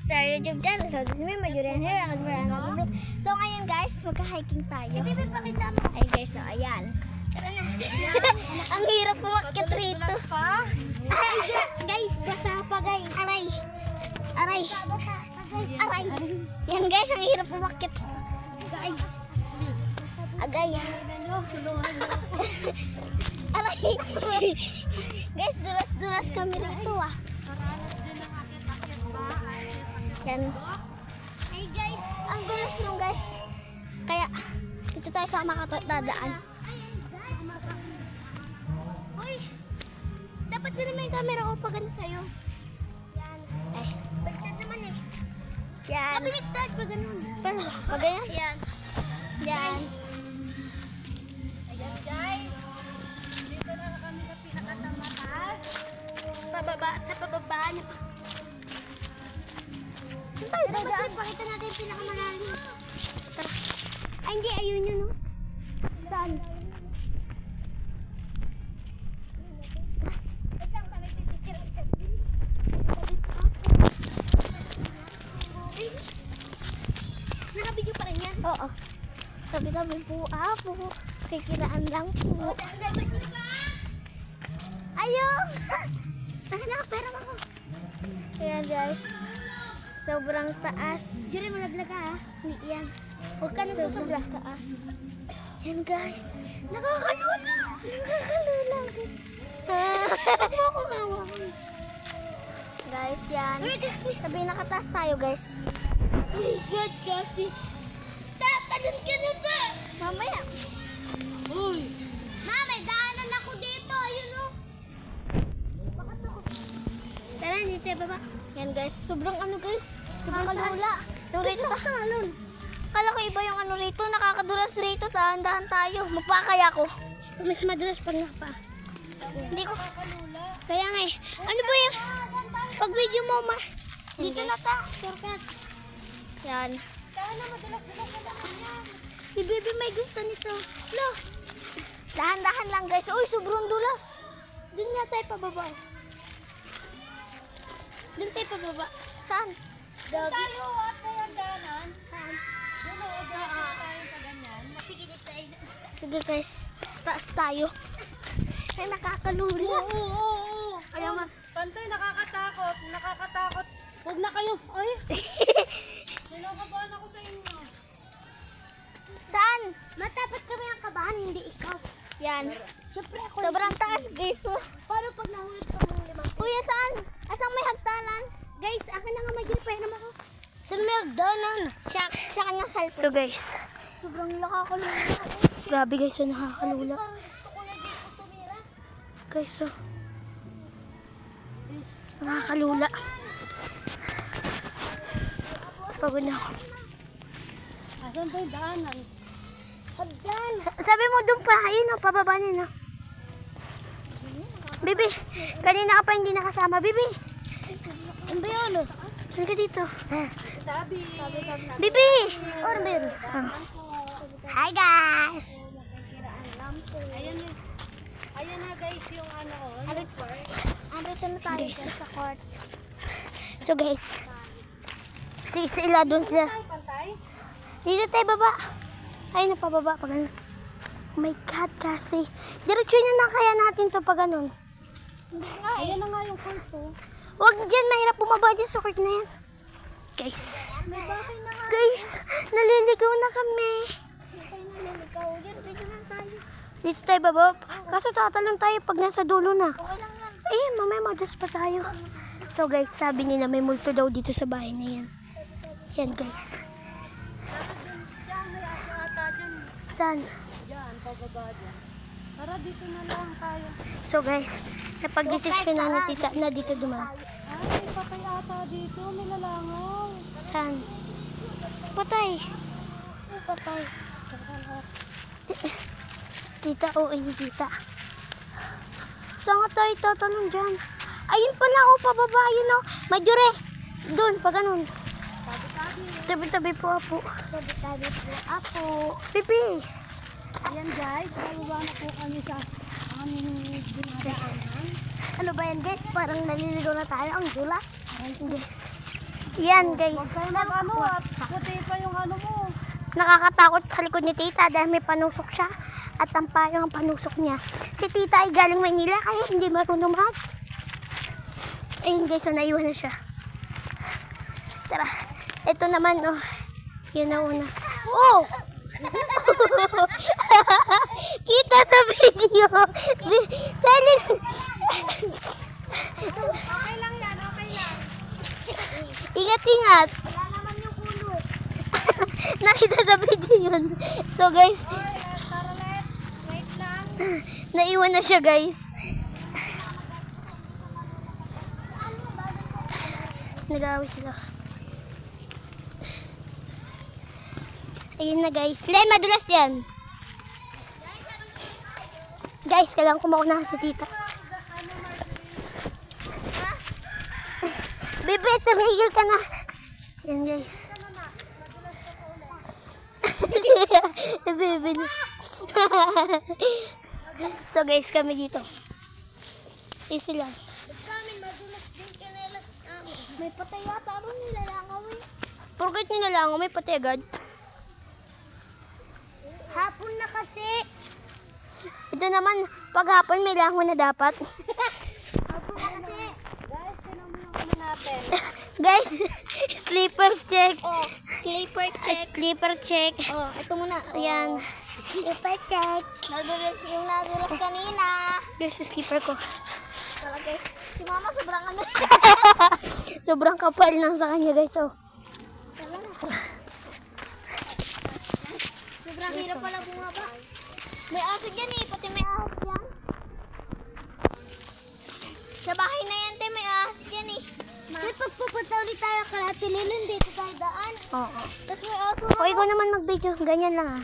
to our YouTube channel. So, this is me, Majurian here. So, ngayon guys, magka-hiking tayo. Ay guys, so ayan. Tara na. Ang hirap umakyat rito. Ay, guys, basa pa guys. Aray. Aray. Aray. Yan guys, ang hirap umakyat. Agay. Agay. Aray. Guys, dulas-dulas kami rito ah. Yan. Hey guys, ang dulas nung guys. Kaya, dito tayo sa makatadaan. Uy, dapat din naman yung camera ko pag ano sa'yo. Yan. Eh, baliktad naman eh. Yan. Baliktad pag ganun. Pero, pag ganyan? Yan. Yan. Ayan guys. Dito na kami sa pinakatang mataas. Pababa, sa pababaan. Saan tayo dadaan? Pakita natin yung pinakamalalim. Tara. Ay, hindi. Ayun yun, no? Saan? Wait lang, kami pipicture. Nakabidyo pa rin yan? Oo. Sabi-sabi po, po. Kikiraan lang po. Ayun! Nasa nakapera ako. Ayan, guys. Sobrang taas. Diyan mo naglaga ha? Hindi yan. Huwag ka nang sobrang taas. Yan guys. Nakakalula. Nakakalula guys. Huwag mo akong hawakan. Guys yan. Sabi nakataas tayo guys. Oh God, Cassie. Takadan ka na ta. Mamaya. Uy. Mama, daanan ako dito. Ayun o. Bakit ako? Tara, dito baba. Yan guys, sobrang ano guys, sobrang kalula. Yung rito talon. Kala ko iba yung ano rito, nakakadulas rito, dahan-dahan tayo. Magpakaya ko. Mas madulas pag napa. Hindi ko. Kaya nga eh. Ano ba yung pag video mo ma? Dito na ta. Shortcut. Yan. Sana madulas-dulas na yan. Si baby may gusto nito. Lo. Dahan-dahan lang guys. Uy, sobrang dulas. Doon nga tayo pababa. Doon tayo pababa. Saan? Doon tayo at kayang daanan. Saan? Doon o, daanan tayo sa ganyan. Mapigilit tayo. Sige guys, taas tayo. Ay, nakakalula. Oo. Ayaw ma. Pantay, nakakatakot. Nakakatakot. Huwag na kayo. Ay. Nilakabahan ako sa inyo. Saan? Matapat kami ang kabahan, hindi ikaw. Yan. Siyempre ako. Sobrang taas guys. Oh. Paano pag nahulog sa mga limang? Kuya, saan? Asang may hagdanan? Guys, akin na nga may pera mo. Saan may hagdanan? Sa kanyang cellphone. So guys. Sobrang nakakalula. Grabe guys, so nakakalula. Gusto ko na dito tumira. Guys, so. Nakakalula. Pagod na ako. Asan ba yung daanan? Hagdan. Sabi mo doon pa, ayun o, pababa niya na. Bibi, kanina ka pa hindi nakasama, Bibi. Ano ba yun? Saan ka dito? Tabi. Bibi! Ano ba yun? Hi guys! Ayan na guys yung ano. Andito na tayo sa court. So guys, sila doon sila. Pantay? Dito tayo baba. Ay, napababa pag ano. Oh my God, kasi. Diretso niya na kaya natin to pag ganun. Ayan na nga yung kulto. Huwag dyan, mahirap bumaba dyan sa court na yan. Guys. Guys, naliligaw na kami. Dito tayo baba. Kaso tatalon tayo pag nasa dulo na. Eh, mamaya madas pa tayo. So guys, sabi nila may multo daw dito sa bahay na yan. Yan guys. May ata dyan. Saan? Yan, pababa dyan. Tara, dito na lang tayo. So guys, napag-desisyon na tita na dito dumaan. Ay, may patay ata dito. May lalangaw. Saan? Patay. Patay. Tita, oo, hindi tita. Saan nga tayo tatanong dyan? Ayun pala, pababa, yun o. Majure. Doon, pa ganun. Tabi-tabi po, apo. Tabi-tabi po, apo. Pipi. Ayan guys, bababa na po kami sa aming dinadaanan. Ano ba yan guys? Parang naliligaw na tayo. Ang dulas. Guys. Yan guys. Ano at puti pa yung ano mo. Nakakatakot sa likod ni tita dahil may panusok siya. At ang payong ang panusok niya. Si tita ay galing Maynila kaya hindi marunong mag. Ayun guys, so naiwan na siya. Tara. Ito naman, oh. Yun na una. Oh! Kita sa video. Silent. Okay lang yan, okay lang. Ingat-ingat. Wala naman yung ulo. Nakita sa video yun. So guys, Oy, Scarlett, wait lang. naiwan na siya guys. Nag-aaway sila. Ayun na guys. Lay, madulas yan. Guys, kailangan ko mauna si tita. Bebe, tumigil ka na. Yan guys. Bebe na. So guys, kami dito. Easy lang. May patay yata rin nilalangaw eh. Porkit nilalangaw, may pati agad. Hapon na kasi. Ito naman, paghapon may lango na dapat. Hapon na kasi. Guys, tinamulong natin. Guys, sleeper check. Oh, sleeper check. Sleeper check. Oh, ito muna. Ayan. Sleeper check. Nadulas yung nadulas kanina. Guys, sleeper ko. Talaga. Si mama sobrang ano. Sobrang kapal lang sa kanya guys. Oh. Sobrang hirap pala bumaba. May aso dyan eh. Pati may ahas dyan. Sa bahay na yan, te, may ahas dyan eh. May pagpupunta ulit tayo kalahati nilin dito tayo daan. Oo. Tapos may aso O, ikaw naman mag-video. Ganyan lang ah.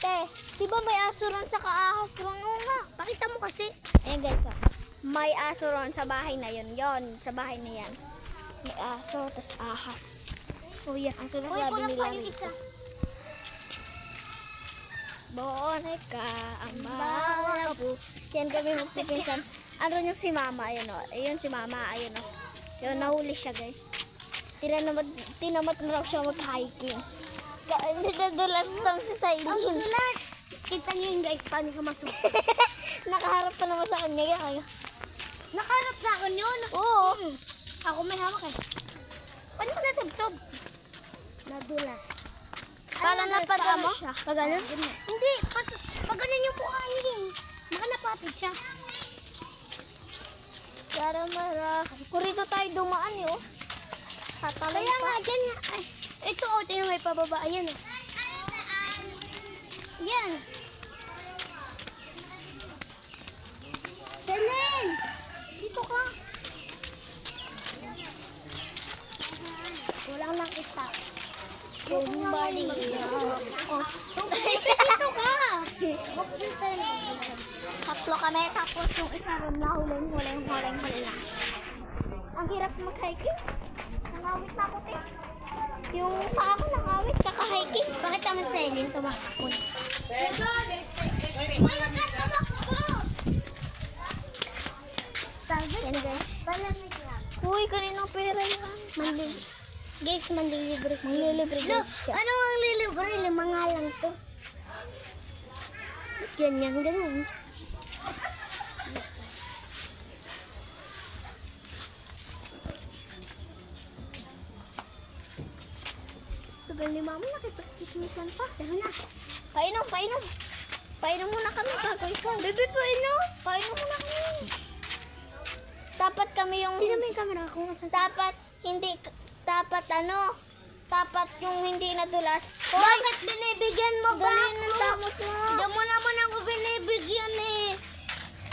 Te, di ba may aso ron sa kaahas ron? Oo nga, pakita mo kasi. Ayan guys, oh. May aso ron sa bahay na yun. Sa bahay na yan. May aso, tas ahas. Oh, yeah. Ang sinasabi nila rito. Bonay ka, ang balabu. Yan kami magpipinsan. Ano yung si mama, ayun o. Ayun si mama, ayun o. Yun, nahuli siya guys. Tinamat na raw siya mag-hiking. Nadadulas lang si Sailin. Kita niyo yun guys, paano ka masuk. Nakaharap pa naman sa kanya. Yan. Nakaharap sa akin yun. Oo. Ako may hawak eh. Paano ka nasubsob? Nadulas. Para Ano, napagano nadulas siya. siya? Pagano? Hindi, pag ganun yung mukha niya eh. Baka napatid siya. Para kurito tayo dumaan eh oh. Tatalay Kaya pa. nga, dyan nga. Ay, ito o, tingnan may pababa. Ayan o. Yan. Selen! Dito ka. Walang nakita. Kumbali. Oh. Dito ka. Tatlo kami, tapos yung isa ron na huling na. Ang hirap mag-hiking. Nangawit na ako, te. Yung paa ko nangawit, kaka-hiking. Bakit naman sa Ellen tumakapon? Yan guys. Uy, kaninong pera yan? Guys, manlilibre. Manlilibre guys siya. Ano ang lilibre? Lima nga lang to. Ganyan, ganun. Tagal ni mama, nakipagkismisan pa. Tara na. Painom. Painom muna kami bago ikaw. Bebe, painom. Painom muna kami. Dapat kami yung... Hindi naman yung camera ko. Dapat, hindi... Dapat dapat yung hindi nadulas. Bakit binibigyan mo ka? Dali ng damot mo. Hindi mo naman ako binibigyan eh.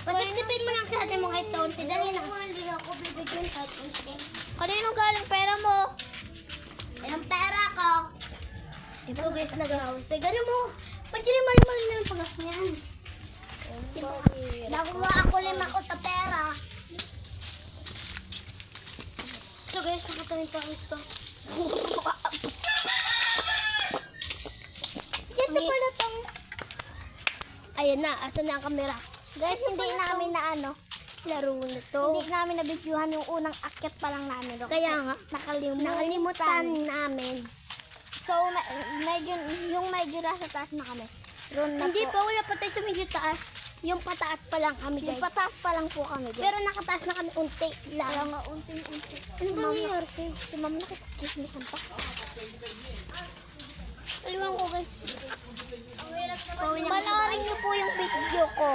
Pasipsipin mo lang sa atin mo kahit kaunti. Dali na. Hindi ako bibigyan kahit unti. Kanino galing pera mo? Ang pera ko. Ito guys, nag-house. Gano'n mo. Ba't yun yung mali-mali na yung pagas niyan? Nakuha ako 5 ko sa pera. So guys, nakatamin pa gusto. Dito pala tong... Ayun na, asan na ang camera? Guys, hindi namin na ano. laro na to. Hindi namin nabidyuhan yung unang akyat pa lang namin. Kaya nga. Nakalimutan namin. So, medyo nasa taas na kami. Ron na Hindi po. pa, wala pa tayo sa medyo taas. Yung pataas pa lang kami, Yung guys. pataas pa lang po kami. Guys. Pero nakataas na kami unti lang. Kaya nga, unti-unti. Ano ba nangyari sa'yo? Si ma'am nakikismisan pa. Aliwan ko, guys. Panoorin niyo po yung video ko.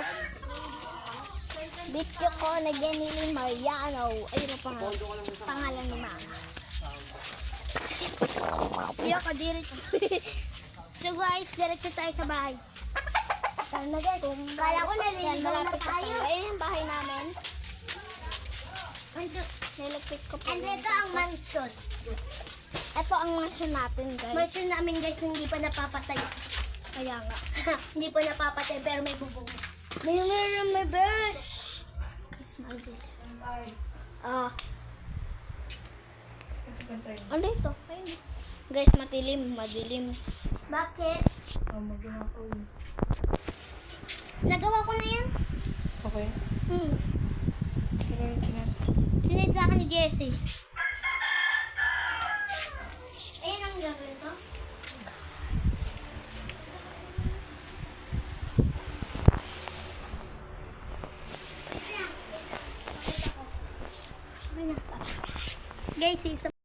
Video ko na Jenny Mariano. Ayun ang pangalan ni mama. Iyo ka, diretso. So guys, diretso tayo sa bahay. Sana guys, kaya ko naliligaw na tayo. Ayun yung bahay namin. Nilapit ko po. And ito ang mansion. Ito ang mansion natin guys. Mansion namin, guys, hindi pa napapatay. Kaya nga. Hindi pa napapatay, pero may bubong. May brush. Kiss my baby. Ah. Ano ito? Ayun. Guys, madilim. Bakit? Nagawa ko na yan. Okay. Ano yung kinasa? Sinid sa akin ni Jessie. Ayun ang gagawin ko. Guys, isa